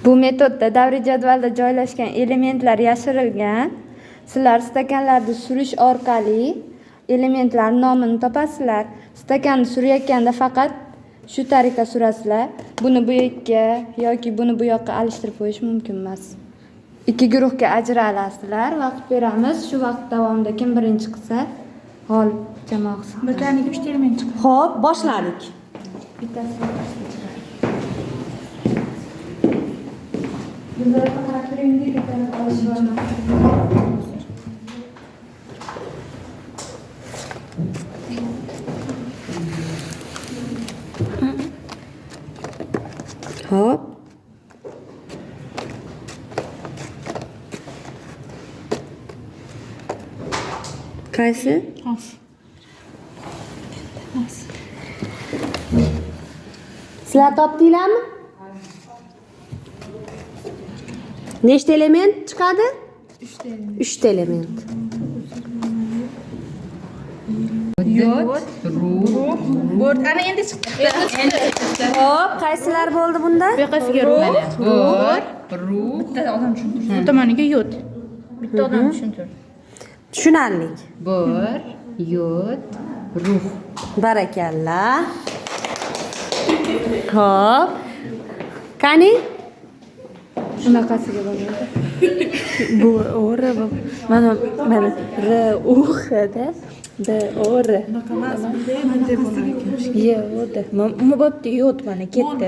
Bu metodda davriy jadvalda joylashgan elementlar yashirilgan. Sizlar stakanlarni surish orqali elementlar nomini topasizlar. Stakanni surayotganda faqat shu tariqa surasizlar. Buni bu yoqqa yoki buni bu yoqqa alishtirib qo'yish mumkin emas. Ikki guruhga ajralasizlar. Vaqt beramiz. Shu vaqt davomida kim birinchi qilsa, g'olib jamoa hisoblanadi. Birdaniga 3 element chiqadi. Xo'p, boshladik. Bittasini bizlar faqat birinchi ketani olishamiz. Xo'p. Qaysi? Sizlar topdinglarmi? Nechta element chiqadi? 3 ta element. Yod, ruh, bo'rt. Ana endi chiqdi. Xo'p, qaysilar bo'ldi bunda? Bu yoqasiga ruh, ruh. Bitta odam tushuntirdi. Bu tomoniga yod. Bitta odam tushuntirdi. Tushunarli. Bir, yod, ruh. Barakalla. Xo'p. Qani? Shunaqasiga bo'ladi. Bu o'r mana r u x da d o r. Ye, o'da. Mana bo'pti, yod mana ketdi.